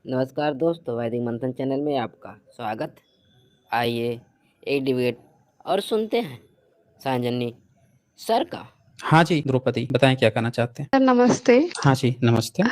नमस्कार दोस्तों, वैदिक मंथन चैनल में आपका स्वागत। आइए एक डिबेट और सुनते हैं सांजनी सर का। हाँ जी, द्रौपदी बताएं क्या कहना चाहते हैं? सर नमस्ते। हाँ जी, नमस्ते।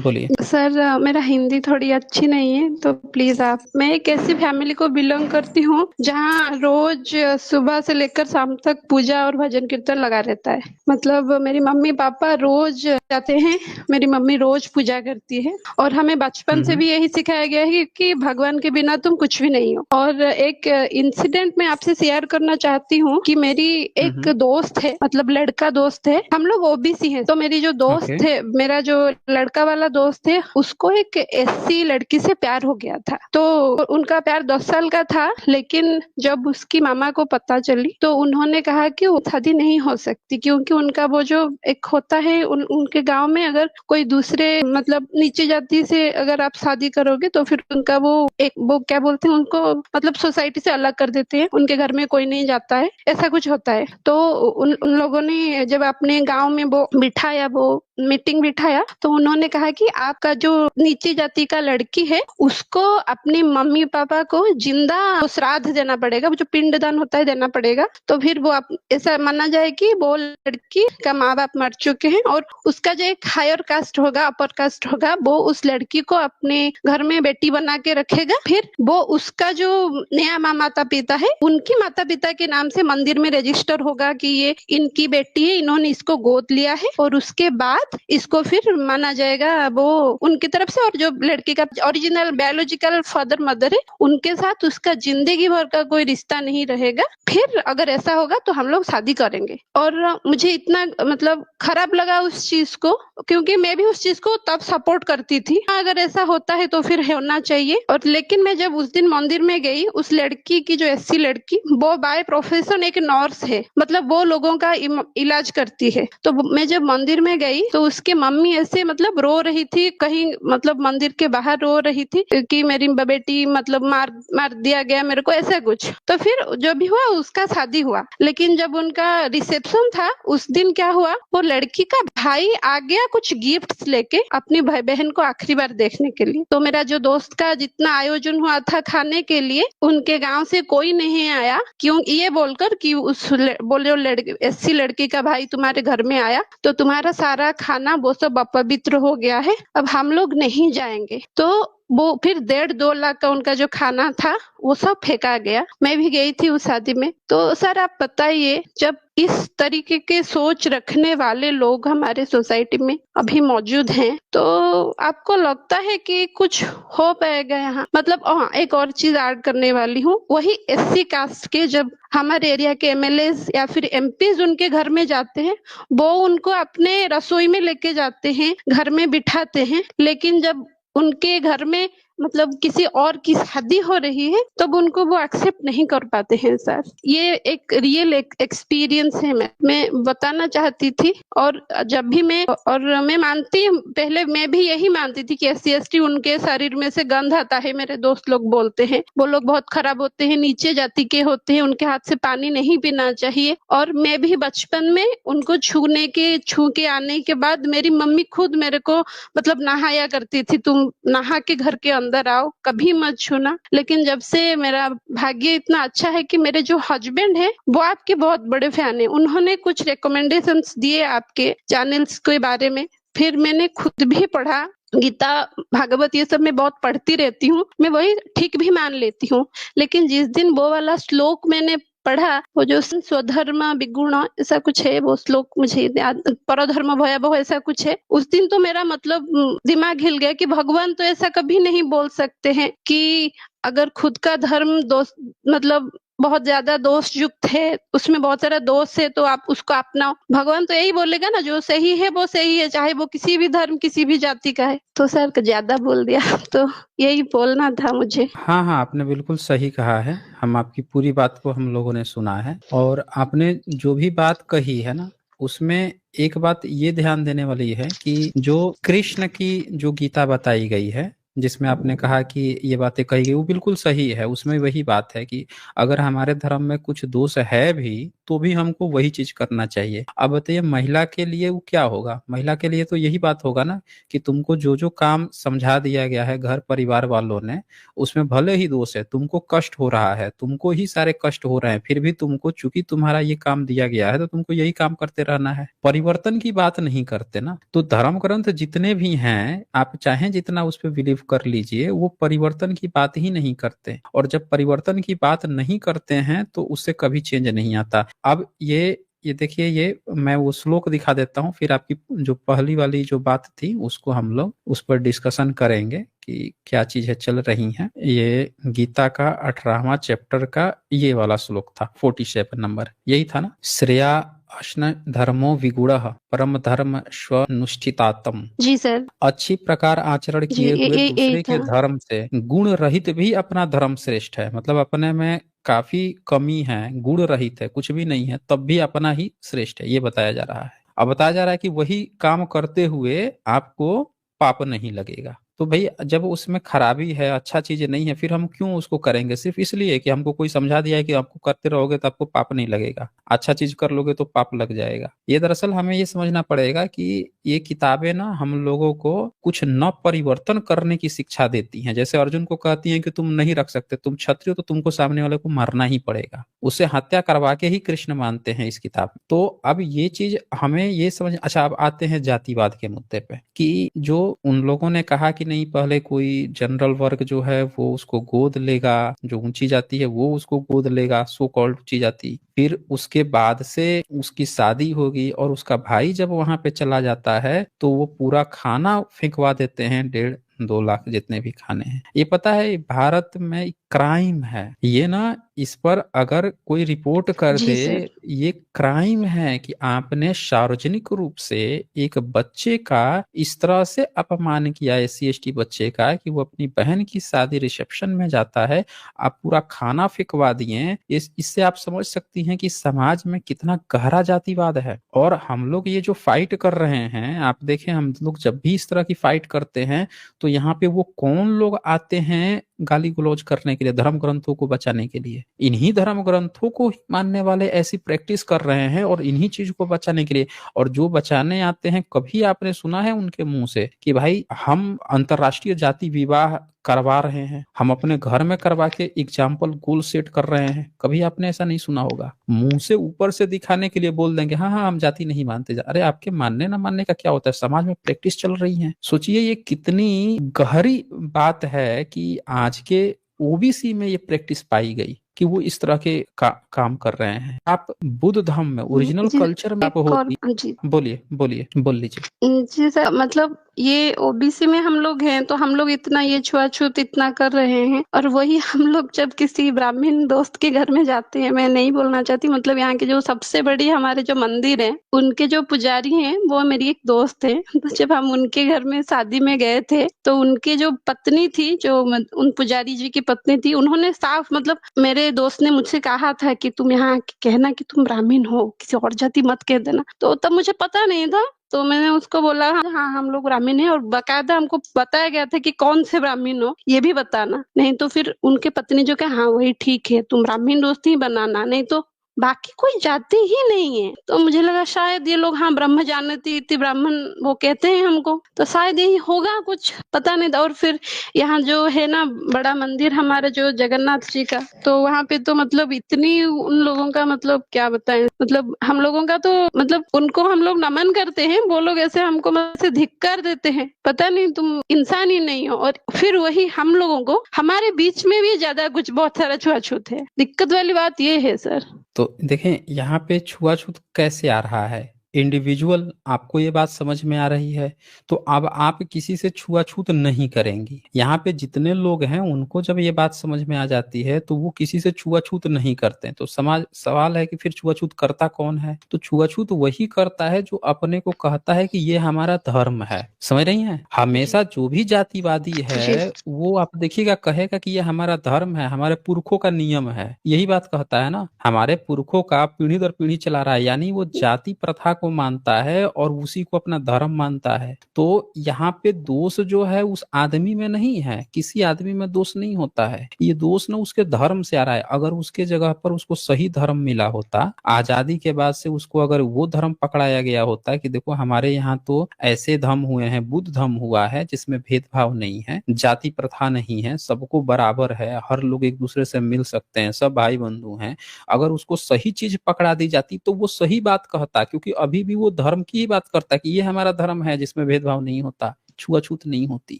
बोलिए। सर मेरा हिंदी थोड़ी अच्छी नहीं है तो प्लीज आप मैं एक ऐसी फैमिली को बिलोंग करती हूँ जहाँ रोज सुबह से लेकर शाम तक पूजा और भजन कीर्तन लगा रहता है। मतलब मेरी मम्मी पापा रोज जाते हैं, मेरी मम्मी रोज पूजा करती है और हमें बचपन से भी यही सिखाया गया है कि भगवान के बिना तुम कुछ भी नहीं हो। और एक इंसिडेंट मैं आपसे शेयर करना चाहती हूँ कि मेरी एक दोस्त है, मतलब लड़का दोस्त है, हम लोग ओबीसी हैं। तो मेरी जो दोस्त है, मेरा जो लड़का वाला दोस्त है, उसको एक एससी लड़की से प्यार हो गया था। तो उनका प्यार 10 साल का था, लेकिन जब उसकी मामा को पता चली तो उन्होंने कहा कि वो शादी नहीं हो सकती, क्योंकि उनका वो जो एक होता है उनके गांव में, अगर कोई दूसरे मतलब नीचे जाति से अगर आप शादी करोगे तो फिर उनका वो क्या बोलते हैं उनको, मतलब सोसाइटी से अलग कर देते हैं, उनके घर में कोई नहीं जाता है, ऐसा कुछ होता है। तो उन लोगों ने जब अपने गांव में वो बिठाया, वो मीटिंग बिठाया, तो उन्होंने कहा कि आपका जो नीची जाति का लड़की है उसको अपने मम्मी पापा को जिंदा श्राद्ध देना पड़ेगा, वो जो पिंडदान होता है देना पड़ेगा। तो फिर वो ऐसा माना जाए कि वो लड़की का माँ बाप मर चुके हैं और उसका जो एक हायर कास्ट होगा, अपर कास्ट होगा, वो उस लड़की को अपने घर में बेटी बना के रखेगा। फिर वो उसका जो नया माता पिता है, उनकी माता पिता के नाम से मंदिर में रजिस्टर होगा कि ये इनकी बेटी है, इन्होंने इसको गोद लिया है, और उसके बाद इसको फिर माना जाएगा वो उनकी तरफ से। और जो लड़की का ओरिजिनल बायोलॉजिकल फादर मदर है, उनके साथ उसका जिंदगी भर का कोई रिश्ता नहीं रहेगा। फिर अगर ऐसा होगा तो हम लोग शादी करेंगे। और मुझे इतना मतलब खराब लगा उस चीज को, क्योंकि मैं भी उस चीज को तब सपोर्ट करती थी, अगर ऐसा होता है तो फिर होना चाहिए। और लेकिन मैं जब उस दिन मंदिर में गई, उस लड़की की जो एससी लड़की, वो बाय प्रोफेशन एक नर्स है, मतलब वो लोगों का इलाज करती है। तो मैं जब मंदिर में गई तो उसके मम्मी ऐसे मतलब रो रही थी, कहीं मतलब मंदिर के बाहर रो रही थी कि मेरी बेटी मतलब मार दिया गया मेरे को, ऐसा कुछ। तो फिर जो भी हुआ, उसका शादी हुआ। लेकिन जब उनका रिसेप्शन था उस दिन, क्या हुआ, वो लड़की का भाई आ गया कुछ गिफ्ट्स लेके अपनी भाई बहन को आखिरी बार देखने के लिए। तो मेरा जो दोस्त का जितना आयोजन हुआ था खाने के लिए, उनके गांव से कोई नहीं आया, क्यों ये बोलकर कि उस बोले एससी लड़की का भाई तुम्हारे घर में आया तो तुम्हारा सारा खाना वो सब अपवित्र हो गया है, अब हम लोग नहीं जाएंगे। तो वो फिर 1.5-2 लाख का उनका जो खाना था वो सब फेंका गया। मैं भी गई थी उस शादी में। तो सर आप बताइए, जब इस तरीके के सोच रखने वाले लोग हमारे सोसाइटी में अभी मौजूद हैं, तो आपको लगता है कि कुछ हो पाएगा यहाँ? मतलब हाँ, एक और चीज ऐड करने वाली हूँ, वही एससी कास्ट के जब हमारे एरिया के एमएलए या फिर एमपीज उनके घर में जाते हैं, वो उनको अपने रसोई में लेके जाते हैं, घर में बिठाते हैं, लेकिन जब उनके घर में मतलब किसी और की शादी हो रही है तब उनको वो एक्सेप्ट नहीं कर पाते हैं। सर ये एक रियल एक्सपीरियंस है, मैं बताना चाहती थी। और जब भी मैं मानती हूँ, पहले मैं भी यही मानती थी कि एससी एसटी उनके शरीर में से गंध आता है, मेरे दोस्त लोग बोलते हैं वो लोग बहुत खराब होते हैं, नीचे जाति के होते हैं, उनके हाथ से पानी नहीं पीना चाहिए। और मैं भी बचपन में उनको छू के आने के बाद मेरी मम्मी खुद मेरे को मतलब नहाया करती थी, तुम नहा के घर के अंदर आओ, कभी मत छूना। लेकिन जब से मेरा भाग्य इतना अच्छा है कि मेरे जो हस्बैंड है वो आपके बहुत बड़े फैन है, उन्होंने कुछ रिकमेंडेशंस दिए आपके चैनल्स के बारे में, फिर मैंने खुद भी पढ़ा, गीता भागवत ये सब मैं बहुत पढ़ती रहती हूँ, मैं वही ठीक भी मान लेती हूँ। लेकिन जिस दिन वो वाला श्लोक मैंने पढ़ा, वो जो स्वधर्म विगुण ऐसा कुछ है, वो श्लोक मुझे याद, परधर्म भयावह ऐसा कुछ है, उस दिन तो मेरा मतलब दिमाग हिल गया कि भगवान तो ऐसा कभी नहीं बोल सकते हैं कि अगर खुद का धर्म दोष मतलब बहुत ज्यादा दोष युक्त है, उसमें बहुत सारा दोष है, तो आप उसको अपनाओ। भगवान तो यही बोलेगा ना, जो सही है वो सही है, चाहे वो किसी भी धर्म किसी भी जाति का है। तो सर ज्यादा बोल दिया, तो यही बोलना था मुझे। हाँ हाँ, आपने बिल्कुल सही कहा है। हम आपकी पूरी बात को हम लोगों ने सुना है, और आपने जो भी बात कही है ना, उसमें एक बात ये ध्यान देने वाली है कि जो कृष्ण की जो गीता बताई गई है जिसमें आपने कहा कि ये बातें कही गई वो बिल्कुल सही है। उसमें वही बात है कि अगर हमारे धर्म में कुछ दोष है भी तो भी हमको वही चीज करना चाहिए। अब बताइए महिला के लिए वो क्या होगा? महिला के लिए तो यही बात होगा ना कि तुमको जो जो काम समझा दिया गया है घर परिवार वालों ने, उसमें भले ही दोष है, तुमको कष्ट हो रहा है, तुमको ही सारे कष्ट हो रहे हैं, फिर भी तुमको चूंकि तुम्हारा ये काम दिया गया है तो तुमको यही काम करते रहना है। परिवर्तन की बात नहीं करते ना। तो धर्म ग्रंथ जितने भी हैं आप चाहें जितना उस पर बिलीव कर लीजिए, वो परिवर्तन की बात ही नहीं करते। और जब परिवर्तन की बात नहीं करते हैं तो उससे कभी चेंज नहीं आता। अब ये देखिए, ये मैं वो श्लोक दिखा देता हूँ, फिर आपकी जो पहली वाली जो बात थी उसको हम लोग उस पर डिस्कशन करेंगे कि क्या चीजें चल रही हैं। ये गीता का 18वां चैप्टर का ये वाला श्लोक था, 47 नंबर, यही था ना। श्रेया अश्न धर्मो विगुणः परम धर्म स्वनुष्ठितातम। जी सर। अच्छी प्रकार आचरण जी किए हुए यही दूसरे था। के धर्म से गुण रहित भी अपना धर्म श्रेष्ठ है। मतलब अपने में काफी कमी है, गुण रहित है, कुछ भी नहीं है, तब भी अपना ही श्रेष्ठ है, ये बताया जा रहा है। अब बताया जा रहा है कि वही काम करते हुए आपको पाप नहीं लगेगा। तो भाई जब उसमें खराबी है, अच्छा चीज नहीं है, फिर हम क्यों उसको करेंगे? सिर्फ इसलिए कि हमको कोई समझा दिया है कि आपको करते रहोगे तो आपको पाप नहीं लगेगा, अच्छा चीज कर लोगे तो पाप लग जाएगा। ये दरअसल हमें ये समझना पड़ेगा कि ये किताबें ना हम लोगों को कुछ न परिवर्तन करने की शिक्षा देती हैं। जैसे अर्जुन को कहती हैं कि तुम नहीं रख सकते, तुम क्षत्रिय हो तो तुमको सामने वाले को मारना ही पड़ेगा, उसे हत्या करवा के ही कृष्ण मानते हैं इस किताब में। तो अब ये चीज हमें ये समझ। अच्छा, अब आते हैं जातिवाद के मुद्दे पे कि जो उन लोगों ने कहा कि नहीं पहले कोई जनरल वर्ग जो है वो उसको गोद लेगा, जो ऊंची जाति है वो उसको गोद लेगा, सो कॉल्ड ऊंची जाति, फिर उसके बाद से उसकी शादी होगी और उसका भाई जब वहां पे चला जाता है तो वो पूरा खाना फेंकवा देते हैं, 1.5-2 लाख जितने भी खाने हैं। ये पता है भारत में क्राइम है ये ना, इस पर अगर कोई रिपोर्ट कर जी दे, सर। ये क्राइम है कि आपने सार्वजनिक रूप से एक बच्चे का इस तरह से अपमान किया, SC ST बच्चे का, कि वो अपनी बहन की शादी रिसेप्शन में जाता है, आप पूरा खाना फेंकवा दिए। इससे आप समझ सकती हैं कि समाज में कितना गहरा जातिवाद है। और हम लोग ये जो फाइट कर रहे हैं, आप देखें हम लोग जब भी इस तरह की फाइट करते हैं तो यहाँ पे वो कौन लोग आते हैं गाली गलौज करने के लिए, धर्म ग्रंथों को बचाने के लिए। इन्हीं धर्म ग्रंथों को ही मानने वाले ऐसी प्रैक्टिस कर रहे हैं और इन्हीं चीज को बचाने के लिए। और जो बचाने आते हैं, कभी आपने सुना है उनके मुंह से कि भाई हम अंतरराष्ट्रीय जाति विवाह करवा रहे हैं, हम अपने घर में करवा के एग्जाम्पल गोल सेट कर रहे हैं? कभी आपने ऐसा नहीं सुना होगा। मुंह से ऊपर से दिखाने के लिए बोल देंगे हाँ हाँ हम जाति नहीं मानते। अरे आपके मानने ना मानने का क्या होता है, समाज में प्रैक्टिस चल रही है। सोचिए ये कितनी गहरी बात है कि आज के OBC में ये प्रैक्टिस पाई गई कि वो इस तरह के काम कर रहे हैं। आप बुद्ध धर्म में, ओरिजिनल जी कल्चर में आप एक और होती। जी बोलिए बोलिए बोल लीजिए। जी सर, मतलब ये ओबीसी में हम लोग हैं तो हम लोग इतना ये छुआछूत इतना कर रहे हैं, और वही हम लोग जब किसी ब्राह्मण दोस्त के घर में जाते हैं, मैं नहीं बोलना चाहती, मतलब यहाँ के जो सबसे बड़ी हमारे जो मंदिर है उनके जो पुजारी हैं वो मेरी एक दोस्त है। तो जब हम उनके घर में शादी में गए थे तो उनके जो पत्नी थी, जो उन पुजारी जी की पत्नी थी, उन्होंने साफ, मतलब मेरे दोस्त ने मुझसे कहा था कि तुम यहाँ कहना कि तुम ब्राह्मण हो, किसी और जाति मत कह देना। तो तब मुझे पता नहीं था, तो मैंने उसको बोला हाँ हम लोग ब्राह्मण हैं, और बकायदा हमको बताया गया था कि कौन से ब्राह्मण हो ये भी बताना, नहीं तो फिर उनके पत्नी जो कहा हाँ वही ठीक है, तुम ब्राह्मण दोस्त ही बनाना, नहीं तो बाकी कोई जाति ही नहीं है। तो मुझे लगा शायद ये लोग हाँ ब्रह्म जानती इति ब्राह्मण वो कहते हैं हमको, तो शायद यही होगा कुछ, पता नहीं था। और फिर यहाँ जो है ना बड़ा मंदिर हमारा जो जगन्नाथ जी का, तो वहाँ पे तो मतलब इतनी उन लोगों का, मतलब क्या बताएं, मतलब हम लोगों का तो मतलब उनको हम लोग नमन करते हैं, वो लोग ऐसे हमको मतलब धिक्कार देते हैं, पता नहीं तुम इंसान ही नहीं हो। और फिर वही हम लोगों को हमारे बीच में भी ज्यादा कुछ बहुत सारा छुआछूत है। दिक्कत वाली बात ये है सर। तो देखें यहाँ पे छुआछूत कैसे आ रहा है, इंडिविजुअल, आपको ये बात समझ में आ रही है, तो अब आप किसी से छुआछूत नहीं करेंगी। यहाँ पे जितने लोग हैं उनको जब ये बात समझ में आ जाती है तो वो किसी से छुआछूत नहीं करते। तो सवाल है कि फिर छुआछूत करता कौन है? तो छुआछूत वही करता है जो अपने को कहता है कि ये हमारा धर्म है। समझ रही हैं? हमेशा जो भी जातिवादी जी है वो आप देखिएगा कहेगा कि ये हमारा धर्म है, हमारे पुरखों का नियम है, यही बात कहता है ना, हमारे पुरखों का पीढ़ी दर पीढ़ी चला रहा है। यानी वो जाति प्रथा को मानता है और उसी को अपना धर्म मानता है, तो यहाँ पे दोष जो है उस आदमी में नहीं है, किसी आदमी में दोष नहीं होता है, ये दोष ना उसके धर्म से आ रहा है। अगर उसके जगह पर उसको सही धर्म मिला होता, आजादी के बाद से उसको अगर वो धर्म पकड़ाया गया होता कि देखो हमारे यहाँ तो ऐसे धर्म हुए हैं, बुद्ध धर्म हुआ है जिसमें भेदभाव नहीं है, जाति प्रथा नहीं है, सबको बराबर है, हर लोग एक दूसरे से मिल सकते हैं, सब भाई बंधु हैं, अगर उसको सही चीज पकड़ा दी जाती तो वो सही बात कहता, क्योंकि अभी भी वो धर्म की ही बात करता कि ये हमारा धर्म है जिसमें भेदभाव नहीं होता, छुआछूत नहीं होती।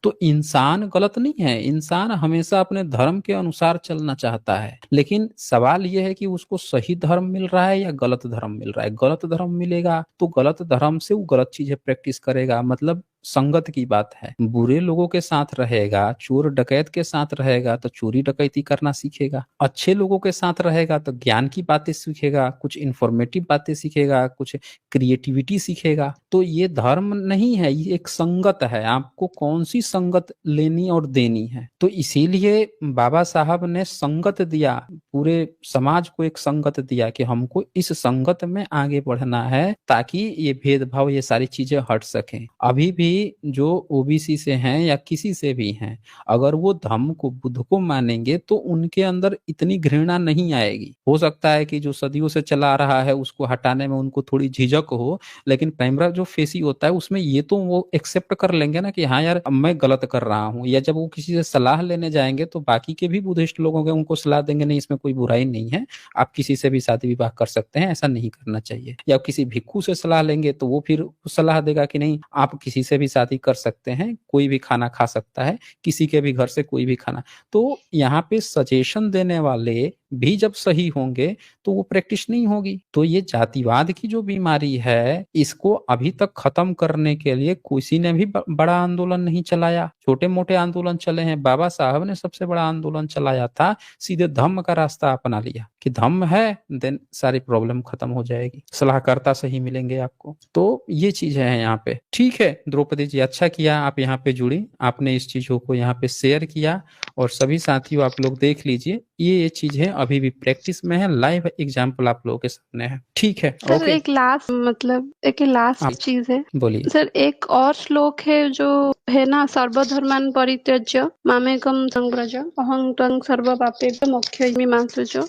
तो इंसान गलत नहीं है, इंसान हमेशा अपने धर्म के अनुसार चलना चाहता है, लेकिन सवाल यह है कि उसको सही धर्म मिल रहा है या गलत धर्म मिल रहा है। गलत धर्म मिलेगा तो गलत धर्म से वो गलत चीजें प्रैक्टिस करेगा, मतलब संगत की बात है। बुरे लोगों के साथ रहेगा, चोर डकैत के साथ रहेगा तो चोरी डकैती करना सीखेगा, अच्छे लोगों के साथ रहेगा तो ज्ञान की बातें सीखेगा, कुछ इंफॉर्मेटिव बातें सीखेगा, कुछ क्रिएटिविटी सीखेगा। तो ये धर्म नहीं है, ये एक संगत है, आपको कौन सी संगत लेनी और देनी है। तो इसीलिए बाबा साहब ने संगत दिया, पूरे समाज को एक संगत दिया कि हमको इस संगत में आगे बढ़ना है ताकि ये भेदभाव, ये सारी चीजें हट सकें। अभी भी जो ओबीसी से हैं या किसी से भी हैं, अगर वो धम्म को, बुद्ध को मानेंगे तो उनके अंदर इतनी घृणा नहीं आएगी। हो सकता है कि जो सदियों से चला रहा है उसको हटाने में उनको थोड़ी झिझक हो, लेकिन प्राइमरा जो फेसी होता है उसमें ये तो वो एक्सेप्ट कर लेंगे ना कि हाँ यार मैं गलत कर रहा हूँ। या जब वो किसी से सलाह लेने जाएंगे तो बाकी के भी बुद्धिस्ट लोग होंगे, उनको सलाह देंगे नहीं इसमें कोई बुराई नहीं है, आप किसी से भी शादी विवाह कर सकते हैं, ऐसा नहीं करना चाहिए। या किसी भिक्षु से सलाह लेंगे तो वो फिर सलाह देगा कि नहीं आप किसी से भी शादी कर सकते हैं, कोई भी खाना खा सकता है, किसी के भी घर से कोई भी खाना। तो यहाँ पे सजेशन देने वाले भी जब सही होंगे तो वो प्रैक्टिस नहीं होगी। तो ये जातिवाद की जो बीमारी है इसको अभी तक खत्म करने के लिए किसी ने भी बड़ा आंदोलन नहीं चलाया, छोटे मोटे आंदोलन चले हैं। बाबा साहब ने सबसे बड़ा आंदोलन चलाया था, सीधे धम्म का रास्ता अपना लिया कि धम्म है देन सारी प्रॉब्लम खत्म हो जाएगी, सलाहकर्ता सही मिलेंगे आपको। तो ये चीजें हैं यहाँ पे। ठीक है द्रौपदी जी, अच्छा किया आप यहाँ पे जुड़ी, आपने इस चीजों को यहाँ पे शेयर किया और सभी साथियों आप लोग देख लीजिए, ये चीजें अभी भी प्रैक्टिस में है, लाइव एग्जाम्पल आप लोगों के सामने है। ठीक है सर ओके, एक लास्ट मतलब एक लास्ट चीज है बोलिए। सर, एक और श्लोक है जो है ना, सर्वधर्मान् परित्यज्य मामेकं संव्रज अहं त्वं सर्वपापेभ्यो मोक्षयिमि मा शुचो।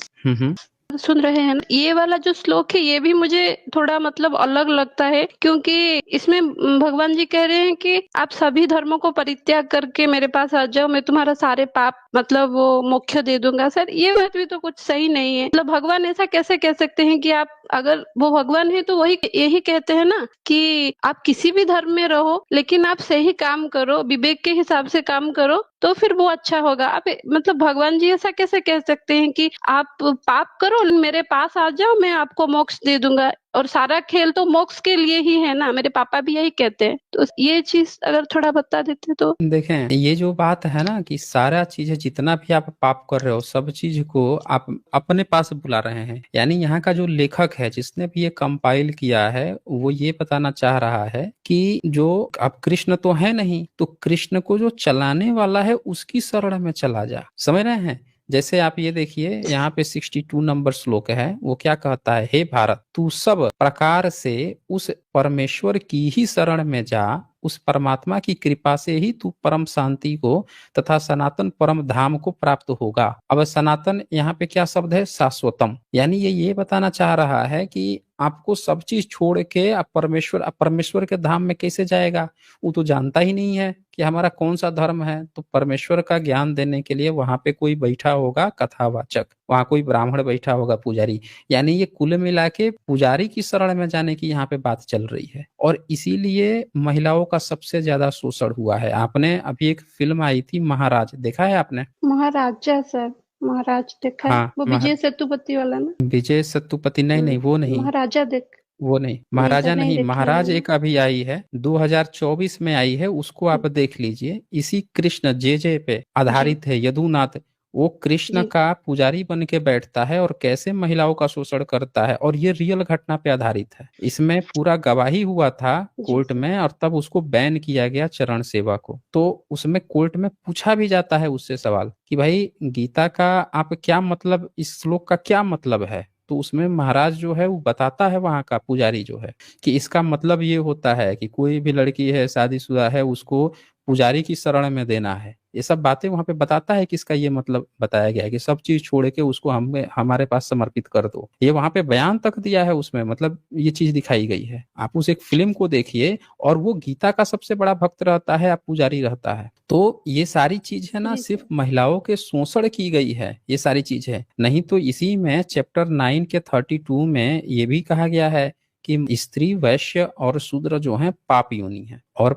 सुन रहे हैं ना, ये वाला जो श्लोक है ये भी मुझे थोड़ा मतलब अलग लगता है, क्योंकि इसमें भगवान जी कह रहे हैं कि आप सभी धर्मों को परित्याग करके मेरे पास आ जाओ, मैं तुम्हारा सारे पाप मतलब वो मोक्ष दे दूंगा। सर ये बात भी तो कुछ सही नहीं है। मतलब भगवान ऐसा कैसे कह सकते हैं कि आप, अगर वो भगवान है तो वही यही कहते हैं ना कि आप किसी भी धर्म में रहो लेकिन आप सही काम करो, विवेक के हिसाब से काम करो तो फिर वो अच्छा होगा। आप मतलब भगवान जी ऐसा कैसे कह सकते हैं कि आप पाप करो मेरे पास आ जाओ मैं आपको मोक्ष दे दूंगा, और सारा खेल तो मोक्ष के लिए ही है ना, मेरे पापा भी यही कहते हैं। तो ये चीज अगर थोड़ा बता देते तो। देखें ये जो बात है ना कि सारा चीज जितना भी आप पाप कर रहे हो सब चीज को आप अपने पास बुला रहे हैं, यानी यहाँ का जो लेखक है जिसने भी ये कंपाइल किया है वो ये बताना चाह रहा है कि जो आप कृष्ण तो है नहीं, तो कृष्ण को जो चलाने वाला है उसकी शरण में चला जा। समझ रहे हैं? जैसे आप ये देखिए यहाँ पे 62 नंबर श्लोक है, वो क्या कहता है, हे भारत तू सब प्रकार से उस परमेश्वर की ही शरण में जा, उस परमात्मा की कृपा से ही तू परम शांति को तथा सनातन परम धाम को प्राप्त होगा। अब सनातन यहाँ पे क्या शब्द है, शाश्वतम, यानी ये बताना चाह रहा है कि आपको सब चीज छोड़ के आप परमेश्वर के धाम में कैसे जाएगा। वो तो जानता ही नहीं है कि हमारा कौन सा धर्म है। तो परमेश्वर का ज्ञान देने के लिए वहां पे कोई बैठा होगा कथावाचक, वहां कोई ब्राह्मण बैठा होगा पुजारी, यानी ये कुल मिला के पुजारी की शरण में जाने की यहाँ पे बात चल रही है। और इसीलिए महिलाओं का सबसे ज्यादा शोषण हुआ है। आपने अभी एक फिल्म आई थी महाराज, देखा है आपने? महाराजा सर, महाराज देखा है, हाँ वो विजय सेतुपति वाला ना। विजय सेतुपति, नहीं वो नहीं, महाराजा वो नहीं, नहीं महाराजा सर, नहीं नहीं, देखी महाराज मैंने। एक अभी आई है 2024 में आई है, उसको आप देख लीजिए। इसी कृष्ण जे पे आधारित है, यदुनाथ। वो कृष्ण जी का पुजारी बन के बैठता है और कैसे महिलाओं का शोषण करता है, और ये रियल घटना पे आधारित है। इसमें पूरा गवाही हुआ था जी कोर्ट में, और तब उसको बैन किया गया चरण सेवा को। तो उसमें कोर्ट में पूछा भी जाता है उससे सवाल कि भाई गीता का आप क्या मतलब, इस श्लोक का क्या मतलब है। तो उसमें महाराज जो है वो बताता है, वहाँ का पुजारी जो है, कि इसका मतलब ये होता है कि कोई भी लड़की है शादीशुदा है उसको पुजारी की शरण में देना है। ये सब बातें वहाँ पे बताता है कि इसका ये मतलब बताया गया है कि सब चीज छोड़ के उसको हमें हमारे पास समर्पित कर दो। ये वहाँ पे बयान तक दिया है उसमें, मतलब ये चीज दिखाई गई है। आप उस एक फिल्म को देखिए, और वो गीता का सबसे बड़ा भक्त रहता है, आप पुजारी रहता है। तो ये सारी चीज है ना, जी सिर्फ सर। महिलाओं के शोषण की गई है, ये सारी चीज है। नहीं तो इसी में चैप्टर 9 के 32 में ये भी कहा गया है कि स्त्री, वैश्य और शूद्र जो है पाप योनि है, और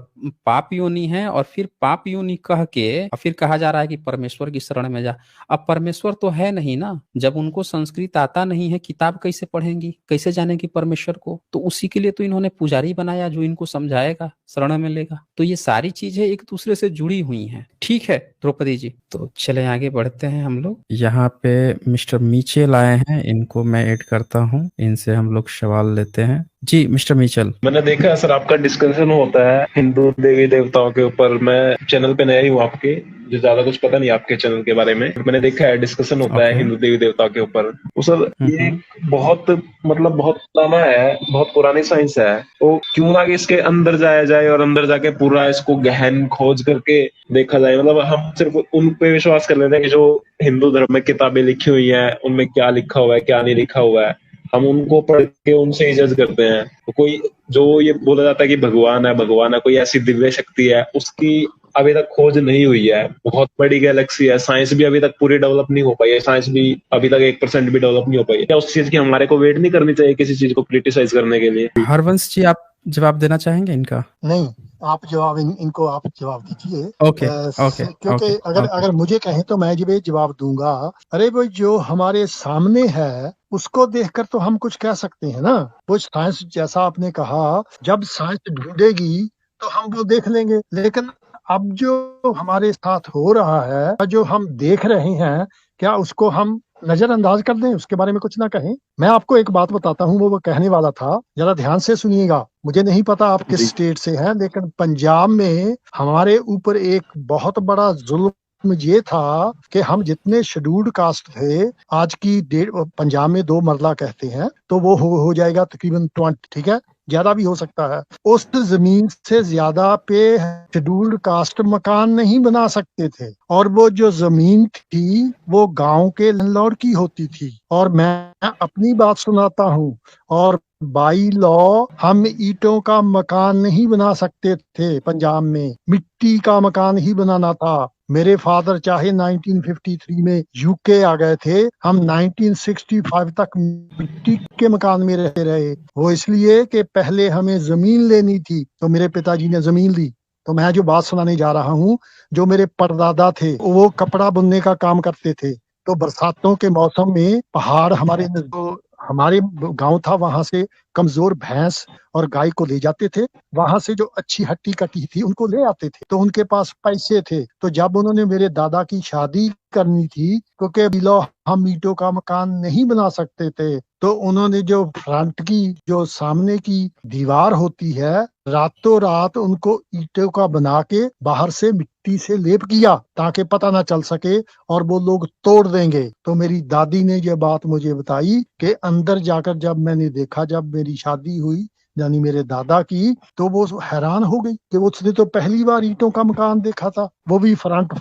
पाप योनि है, और फिर पाप योनि कह के और फिर कहा जा रहा है कि परमेश्वर की शरण में जा। अब परमेश्वर तो है नहीं ना, जब उनको संस्कृत आता नहीं है, किताब कैसे पढ़ेंगी, कैसे जानेंगी परमेश्वर को? तो उसी के लिए तो इन्होंने पुजारी बनाया जो इनको समझाएगा, शरण में लेगा। तो ये सारी चीजें एक दूसरे से जुड़ी हुई हैं। ठीक है द्रौपदी जी, तो चले आगे बढ़ते हैं हम लोग। यहाँ पे मिस्टर मीचेल आए हैं, इनको मैं ऐड करता हूँ, इनसे हम लोग सवाल लेते हैं। जी मिस्टर मीचेल। मैंने देखा है सर आपका डिस्कशन होता है हिंदू देवी देवताओं के ऊपर। मैं चैनल पे नया ही हूँ आपके, जो ज्यादा कुछ पता नहीं आपके चैनल के बारे में। मैंने देखा है डिस्कशन होता है ओके। हिंदू देवी देवताओं के ऊपर। तो सर ये बहुत मतलब बहुत पुराना है, बहुत पुरानी साइंस है। तो क्यों ना कि इसके अंदर जाया जाए और अंदर जाके पूरा इसको गहन खोज करके देखा जाए। मतलब हम सिर्फ उन पे विश्वास कर लेते हैं कि जो हिंदू धर्म में किताबें लिखी हुई हैं उनमें क्या लिखा हुआ है क्या नहीं लिखा हुआ है, हम उनको पढ़ के उनसे ही जज करते हैं। तो कोई जो ये बोला जाता है कि भगवान है, कोई ऐसी दिव्य शक्ति है, उसकी अभी तक खोज नहीं हुई है। बहुत बड़ी गैलेक्सी है, साइंस भी अभी तक पूरी डेवलप नहीं हो पाई है, साइंस भी अभी तक 1% भी डेवलप नहीं हो पाई है। क्या उस चीज की हमारे को वेट नहीं करनी चाहिए किसी चीज को क्रिटिसाइज करने के लिए? हरवंश जी, आप जवाब देना चाहेंगे इनका? नहीं, आप जवाब इनको आप जवाब दीजिए। ओके ओके क्योंकि ओके अगर मुझे कहें तो मैं ये जवाब दूंगा। अरे भाई, जो हमारे सामने है उसको देखकर तो हम कुछ कह सकते हैं ना। वो साइंस, जैसा आपने कहा, जब साइंस ढूंढेगी तो हम वो देख लेंगे। लेकिन अब जो हमारे साथ हो रहा है, जो हम देख रहे हैं, क्या उसको हम नजरअंदाज कर दें, उसके बारे में कुछ ना कहें? मैं आपको एक बात बताता हूँ, वो कहने वाला था, जरा ध्यान से सुनिएगा। मुझे नहीं पता आप किस स्टेट से हैं, लेकिन पंजाब में हमारे ऊपर एक बहुत बड़ा जुल्म ये था कि हम जितने शेड्यूल्ड कास्ट थे, आज की डेट पंजाब में 2 मरला कहते हैं, तो वो हो जाएगा तकरीबन 20, ठीक है, ज्यादा भी हो सकता है। उस जमीन से ज्यादा पे शेड्यूल्ड कास्ट मकान नहीं बना सकते थे, और वो जो जमीन थी वो गांव के लैंडलॉर्ड की होती थी। और मैं अपनी बात सुनाता हूँ, और बाई लॉ हम ईंटों का मकान नहीं बना सकते थे पंजाब में, मिट्टी का मकान ही बनाना था। मेरे फादर चाहे 1953 में यूके आ गए थे, हम 1965 तक मिट्टी के मकान में रहते रहे। वो इसलिए कि पहले हमें जमीन लेनी थी, तो मेरे पिताजी ने जमीन ली। तो मैं जो बात सुनाने जा रहा हूँ, जो मेरे परदादा थे वो कपड़ा बुनने का काम करते थे। तो बरसातों के मौसम में पहाड़, हमारे गांव था, वहां से कमजोर भैंस और गाय को ले जाते थे। वहां से जो अच्छी हट्टी कटी थी उनको ले आते थे, तो उनके पास पैसे थे। तो जब उन्होंने मेरे दादा की शादी करनी थी, क्योंकि बिलो हम ईंटों का मकान नहीं बना सकते थे, तो उन्होंने जो फ्रंट की, जो सामने की दीवार होती है, रातों रात उनको ईंटों का बना के बाहर से मिट्टी से लेप किया, ताकि पता ना चल सके और वो लोग तोड़ देंगे। तो मेरी दादी ने ये बात मुझे बताई कि अंदर जाकर जब मैंने देखा, जब मेरी शादी हुई यानी मेरे दादा की, तो वो हैरान हो गई कि उसने तो पहली बार ईंटों का मकान देखा था, वो भी फ्रंट।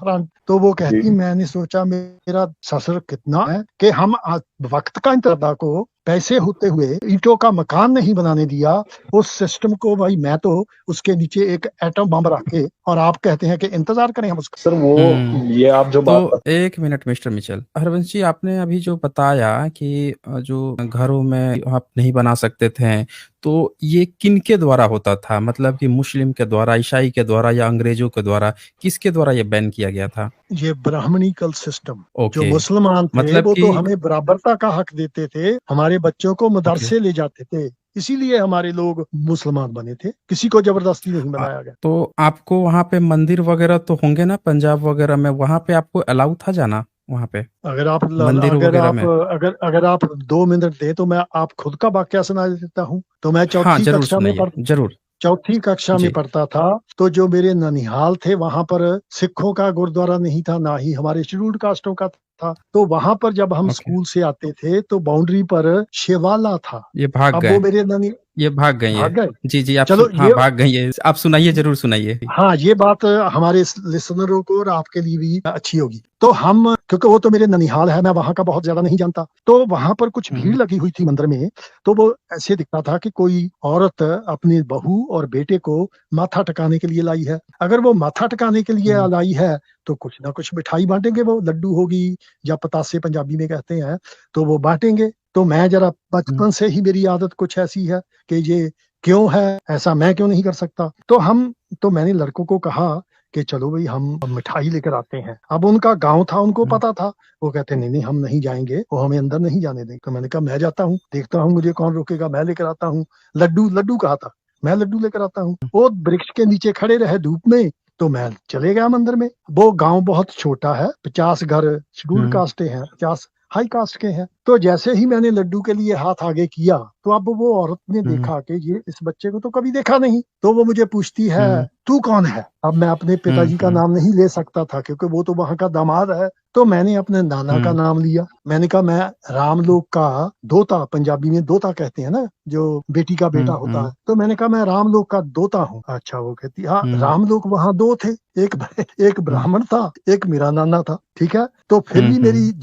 तो वो कहती, मैंने सोचा मेरा ससुर कितना है कि हम वक्त का इंतजार को पैसे होते हुए ईंटों का मकान नहीं बनाने दिया। उस सिस्टम को भाई, मैं तो उसके नीचे एक एटम बम रखे, और आप कहते हैं कि इंतजार करें हम उसका। सर वो ये आप जो तो बात, एक मिनट मिस्टर मिचेल। हरवंश जी, आपने अभी जो बताया कि जो घरों में आप नहीं बना सकते थे, तो ये किन के द्वारा होता था? मतलब कि मुस्लिम के द्वारा, ईसाई के द्वारा, या अंग्रेजों के द्वारा? किसके द्वारा ये बैन किया गया था? ये ब्राह्मणिकल सिस्टम। जो ओके, मुसलमान थे मतलब वो कि तो हमें बराबरता का हक देते थे, हमारे बच्चों को मदरसे ले जाते थे, इसीलिए हमारे लोग मुसलमान बने थे, किसी को जबरदस्ती नहीं बनाया गया। तो आपको वहाँ पे मंदिर वगैरह तो होंगे ना पंजाब वगैरह में, वहाँ पे आपको अलाउ था जाना वहाँ पे अगर आप मंदिर अगर वगैरह आप में? अगर आप 2 मिनट दे तो मैं आप खुद का वाक्य सुना देता हूँ। तो मैं हाँ जरूर सुनाइए, जरूर। चौथी कक्षा में जी। पढ़ता था, तो जो मेरे ननिहाल थे वहां पर सिखों का गुरुद्वारा नहीं था, ना ही हमारे शेड्यूल्ड कास्टों का था। तो वहां पर जब हम ओके। स्कूल से आते थे तो बाउंड्री पर शिवाला था। ये भाग अब वो गए, मेरे नानी ये भाग गई है। भाग गए। जी, जी, आप चलो हाँ, ये भाग गई है। आप सुनाइए, ज़रूर सुनाइए। हाँ, ये बात हमारे लिसनरों को और आपके लिए भी अच्छी होगी। तो हम, क्योंकि वो तो मेरे ननिहाल है, मैं वहां का बहुत ज्यादा नहीं जानता, तो वहां पर कुछ भीड़ हुँ, लगी हुई थी मंदिर में। तो वो ऐसे दिखता था कि कोई औरत अपनी बहू और बेटे को माथा टिकाने के लिए लाई है। अगर वो माथा टिकाने के लिए हुँ, लाई है तो कुछ ना कुछ मिठाई बांटेंगे, वो लड्डू होगी या पतासे पंजाबी में कहते हैं, तो वो बांटेंगे। तो मैं जरा हुँ, बचपन से ही मेरी आदत कुछ ऐसी है कि ये क्यों है, ऐसा मैं क्यों नहीं कर सकता। तो मैंने लड़कों को कहा कि चलो भाई हम मिठाई लेकर आते हैं। अब उनका गांव था, उनको हुँ, पता था। वो कहते नहीं नहीं हम नहीं जाएंगे, वो हमें अंदर नहीं जाने देंगे। तो मैंने कहा मैं जाता हूँ, देखता हूँ मुझे कौन रोकेगा, मैं लेकर आता हूँ। लड्डू लड्डू कहा था, मैं लड्डू लेकर आता हूँ। वो वृक्ष के नीचे खड़े रहे धूप में, तो मैं चले गया मंदिर में। वो गांव बहुत छोटा है, 50 घर शेड्यूल्ड हुँ, कास्ट हैं, 50 हाई कास्ट के हैं। तो जैसे ही मैंने लड्डू के लिए हाथ आगे किया, तो अब वो औरत ने हुँ, देखा कि ये इस बच्चे को तो कभी देखा नहीं। तो वो मुझे पूछती है हुँ, तू कौन है। अब मैं अपने हुँ, पिताजी का हुँ, नाम नहीं ले सकता था क्योंकि वो तो वहां का दामाद है। तो मैंने अपने नाना का हुँ, नाम लिया। मैंने कहा मैं रामलोक का दोता, पंजाबी में दोता कहते हैं ना, जो बेटी का बेटा हुँ, होता है। हुँ, तो मैंने कहा मैं रामलोक का दोता हूँ। अच्छा, वो कहती हाँ, हुँ, रामलोक वहां दो थे, एक एक हुँ, ब्राह्मण था, एक मेरा नाना था। ठीक है। तो फिर हुँ, भी मेरी हुँ,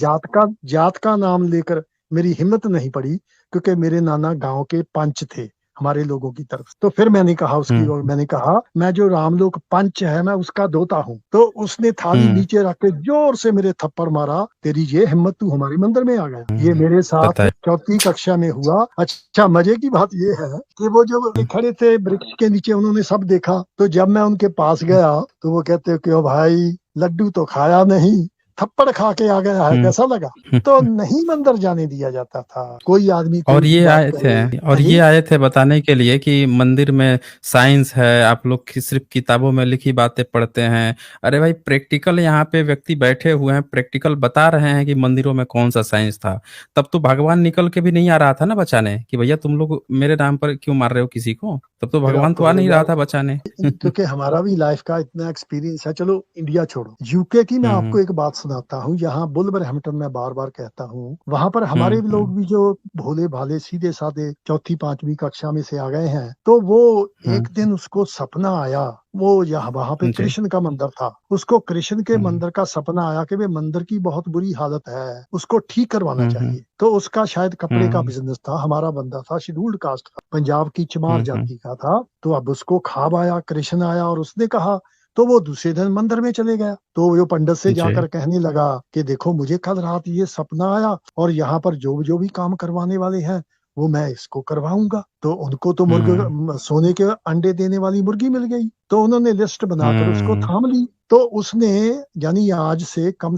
जात का नाम लेकर मेरी हिम्मत नहीं पड़ी, क्योंकि मेरे नाना गांव के पंच थे हमारे लोगों की तरफ। तो फिर मैंने कहा उसकी, और हुँ, मैंने कहा मैं जो रामलोक पंच है मैं उसका दोता हूँ। तो उसने थाली हुँ, नीचे रख के जोर से मेरे थप्पड़ मारा, तेरी ये हिम्मत, तू हमारे मंदिर में आ गया। ये हुँ, मेरे साथ बताइए। चौथी कक्षा में हुआ। अच्छा, मजे की बात ये है कि वो जब हुँ, खड़े थे वृक्ष के नीचे, उन्होंने सब देखा। तो जब मैं उनके पास हुँ, गया तो वो कहते क्यों भाई, लड्डू तो खाया नहीं, थप्पड़ खा के आ गया है, हुँ, कैसा लगा। तो हुँ। नहीं मंदिर जाने दिया जाता था। कोई आदमी कोई और भी ये बात आए करे। थे, और हाँ ये जी। आए थे बताने के लिए कि मंदिर में साइंस है, आप लोग की सिर्फ किताबों में लिखी बातें पढ़ते हैं। अरे भाई, प्रैक्टिकल यहाँ पे व्यक्ति बैठे हुए हैं, प्रैक्टिकल बता रहे हैं कि मंदिरों में कौन सा साइंस था। तब तो भगवान निकल के भी नहीं आ रहा था ना बचाने, कि भैया तुम लोग मेरे नाम पर क्यों मार रहे हो किसी को। तब तो फिर भगवान तो आपको आ हो नहीं रहा जाए, था बचाने। क्योंकि हमारा भी लाइफ का इतना एक्सपीरियंस है। चलो इंडिया छोड़ो, यूके की मैं आपको हम्म, एक बात सुनाता हूँ। यहाँ बुलवरहैम्पटन में बार बार कहता हूँ, वहां पर हम्म, हमारे भी लोग भी जो भोले भाले सीधे साधे चौथी पांचवी कक्षा में से आ गए हैं, तो वो हम्म, एक दिन उसको सपना आया। वो यहाँ वहां पे जी, कृष्ण का मंदिर था, उसको कृष्ण के हम्म, मंदिर का सपना आया कि वे मंदिर की बहुत बुरी हालत है, उसको ठीक करवाना हम्म, चाहिए। तो उसका शायद कपड़े का हम्म, बिजनेस था, हमारा बंदा था, शेड्यूल्ड कास्ट था, पंजाब की चमार हम्म, जाति का था। तो अब उसको ख्वाब आया, कृष्ण आया और उसने कहा। तो वो दूसरे दिन मंदिर में चले गया। तो वो पंडित से जी, जाकर कहने लगा कि देखो मुझे कल रात ये सपना आया, और यहाँ पर जो जो भी काम करवाने वाले हैं वो मैं इसको करवाऊंगा। तो उनको तो हम्म, सोने के अंडे देने वाली मुर्गी मिल गई। तो उन्होंने लिस्ट बनाकर उसको हम्म, थाम ली। तो उसने, यानी आज से कम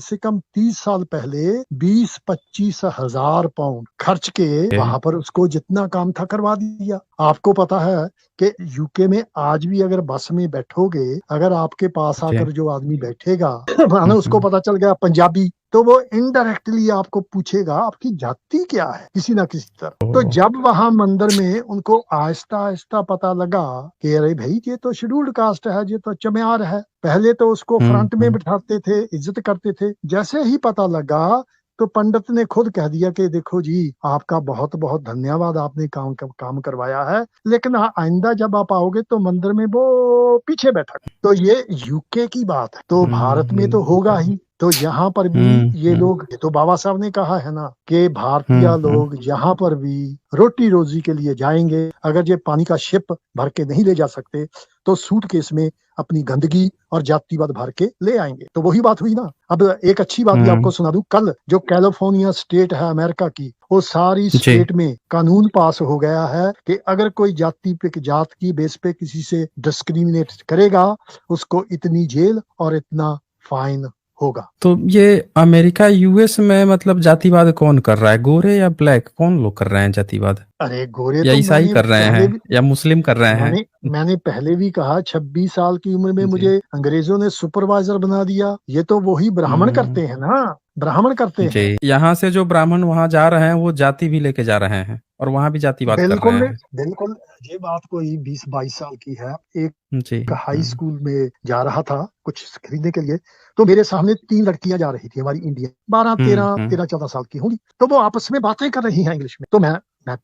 30 साल पहले 20-25 हजार पाउंड खर्च के जी, वहां पर उसको जितना काम था करवा दिया। आपको पता है कि यूके में आज भी अगर बस में बैठोगे, अगर आपके पास जी, आकर जो आदमी बैठेगा, मानो उसको हम्म, पता चल गया पंजाबी, तो वो इनडायरेक्टली आपको पूछेगा आपकी जाति क्या है, किसी ना किसी तरह। ओ, तो जब वहां मंदिर में उनको आहिस्ता आहिस्ता पता लगा कि अरे भाई ये तो शेड्यूल्ड कास्ट है, ये तो चम्यार है, पहले तो उसको फ्रंट में हम्म, बिठाते थे, इज्जत करते थे। जैसे ही पता लगा तो पंडित ने खुद कह दिया कि देखो जी, आपका बहुत बहुत धन्यवाद, आपने काम करवाया है, लेकिन आइंदा जब आप आओगे तो मंदिर में वो पीछे बैठा। तो ये यूके की बात है, तो भारत में तो होगा ही। तो यहाँ पर भी हम्म, ये लोग, ये तो बाबा साहब ने कहा है ना कि भारतीय हम्म, लोग यहाँ पर भी रोटी रोजी के लिए जाएंगे। अगर ये पानी का शिप भर के नहीं ले जा सकते तो सूटकेस में अपनी गंदगी और जातिवाद भर के ले आएंगे। तो वही बात हुई ना। अब एक अच्छी बात भी हम्म, आपको सुना दूं, कल जो कैलिफोर्निया स्टेट है अमेरिका की, वो सारी जी, स्टेट में कानून पास हो गया है कि अगर कोई जात की बेस पे किसी से डिस्क्रिमिनेट करेगा, उसको इतनी जेल और इतना फाइन होगा। तो ये अमेरिका यूएस में मतलब जातिवाद कौन कर रहा है, गोरे या ब्लैक, कौन लोग कर रहे हैं जातिवाद? अरे गोरे या तो ईसाई मैंने कर रहे पहले हैं भी या मुस्लिम कर रहे हैं? मैंने पहले भी कहा 26 साल की उम्र में जी। मुझे अंग्रेजों ने सुपरवाइजर बना दिया। ये तो वही ब्राह्मण करते हैं ना, ब्राह्मण करते हैं। जी, यहाँ से जो ब्राह्मण वहां जा रहे हैं वो जाति भी लेके जा रहे हैं और वहां भी जातिवाद कर बिल्कुल रहे हैं। बिल्कुल। ये बात कोई 20-22 साल की है। एक जी। हाई स्कूल में जा रहा था कुछ खरीदने के लिए, तो मेरे सामने 3 लड़कियां जा रही थी हमारी इंडियन, 12-13 साल की होंगी। तो वो आपस में बातें कर रही हैं इंग्लिश में। तो मैं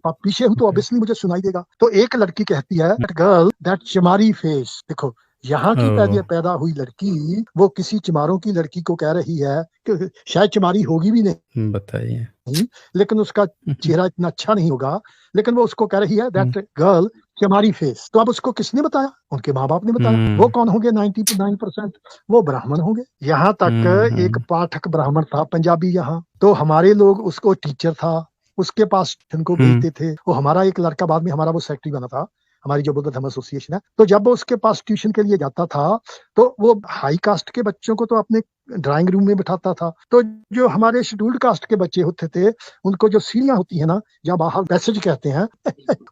पीछे हूं तो ऑब्वियसली मुझे सुनाई देगा। तो एक लड़की कहती है, that girl that Chamari face. देखो, यहाँ की पैदा हुई लड़की वो किसी चमारों की लड़की को कह रही है कि शायद चमारी होगी भी नहीं, बताइए। लेकिन उसका चेहरा इतना अच्छा नहीं होगा, लेकिन वो उसको कह रही है दैट गर्ल चमारी फेस। तो अब उसको किसने बताया? उनके माँ बाप ने बताया। वो कौन होंगे? 99%, वो ब्राह्मण होंगे। यहाँ तक एक पाठक ब्राह्मण था पंजाबी यहाँ, तो हमारे लोग उसको टीचर था, उसके पास को भेजते थे। वो हमारा एक लड़का बाद में हमारा वो सेक्रेटरी बना था, हमारी जो बुद्ध धर्म एसोसिएशन है। तो जब वो उसके पास ट्यूशन के लिए जाता था तो वो हाई कास्ट के बच्चों को तो अपने ड्राइंग रूम में बिठाता था, तो जो हमारे शेड्यूल्ड कास्ट के बच्चे होते थे उनको जो सीढ़ियां होती है ना, जहाँ बाहर पैसेज कहते हैं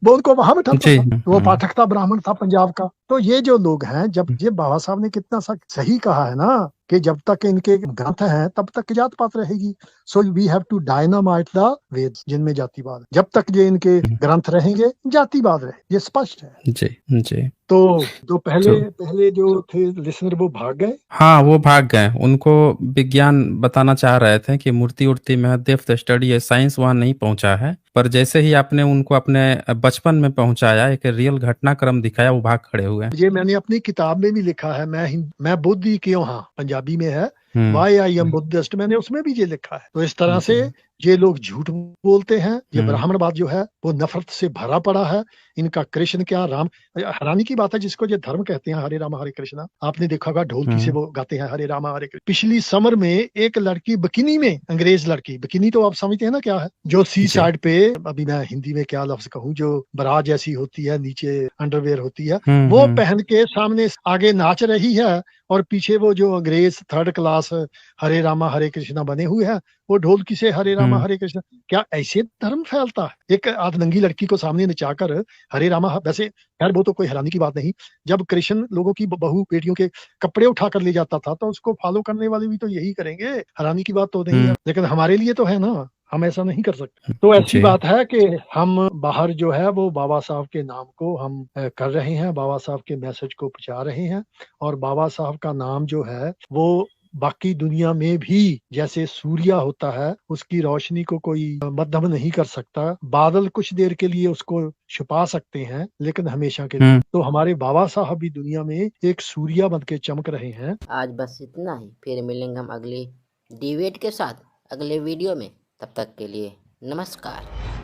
वो उनको वहां बिठाता जी। था। वो पाठक था, ब्राह्मण था पंजाब का। तो ये जो लोग हैं, जब ये बाबा साहब ने कितना सही कहा है ना कि जब तक इनके ग्रंथ हैं तब तक जात पात रहेगी। So we have to dynamite the Veda, जिनमें जातिवाद। जब तक ये इनके ग्रंथ रहेंगे जातिवाद रहे, ये स्पष्ट है। जी जी। तो पहले जो थे लिसनर वो भाग गए। हाँ, वो भाग गए। उनको विज्ञान बताना चाह रहे थे कि मूर्ति उर्ति में डेप्थ स्टडी है, साइंस वहां नहीं पहुंचा है। पर जैसे ही आपने उनको अपने बचपन में पहुंचाया, एक रियल घटनाक्रम दिखाया, वो भाग खड़े हुए। ये मैंने अपनी किताब में भी लिखा है, मैं बुद्ध ही क्यों, हाँ पंजाबी में है, वाई आई एम बुद्धिस्ट, मैंने उसमें भी ये लिखा है। तो इस तरह से ये लोग झूठ बोलते हैं। ये ब्राह्मणवाद जो है वो नफरत से भरा पड़ा है। इनका कृष्ण क्या, राम, हैरानी की बात है जिसको ये धर्म कहते हैं, हरे राम हरे कृष्णा, आपने देखा होगा ढोलकी से वो गाते हैं हरे राम हरे कृष्ण। पिछली समर में एक लड़की बिकिनी में, अंग्रेज लड़की, बिकिनी तो आप समझते हैं ना क्या है, जो सी साइड पे, अभी मैं हिंदी में क्या लफ्ज कहूँ, जो बरा जैसी होती है, नीचे अंडरवेयर होती है, वो पहन के सामने आगे नाच रही है और पीछे वो जो अंग्रेज थर्ड क्लास हरे रामा हरे कृष्णा बने हुए हैं, वो ढोलकी से हरे रामा हरे कृष्णा। क्या ऐसे धर्म फैलता है? एक आधनंगी लड़की को सामने नचाकर हरे रामा, वैसे खैर वो तो कोई हैरानी की बात नहीं, जब कृष्ण लोगों की बहू बेटियों के कपड़े उठाकर ले जाता था तो उसको फॉलो करने वाले भी तो यही करेंगे, हैरानी की बात तो नहीं है। लेकिन हमारे लिए तो है ना, हम ऐसा नहीं कर सकते। तो ऐसी बात है कि हम बाहर जो है वो बाबा साहब के नाम को हम कर रहे हैं, बाबा साहब के मैसेज को पहुंचा रहे हैं, और बाबा साहब का नाम जो है वो बाकी दुनिया में भी जैसे सूर्य होता है, उसकी रोशनी को कोई मध्यम नहीं कर सकता। बादल कुछ देर के लिए उसको छुपा सकते हैं लेकिन हमेशा के लिए। तो हमारे बाबा साहब भी दुनिया में एक सूर्य बन के चमक रहे हैं। आज बस इतना ही, फिर मिलेंगे हम अगली डिबेट के साथ अगले वीडियो में। तब तक के लिए नमस्कार।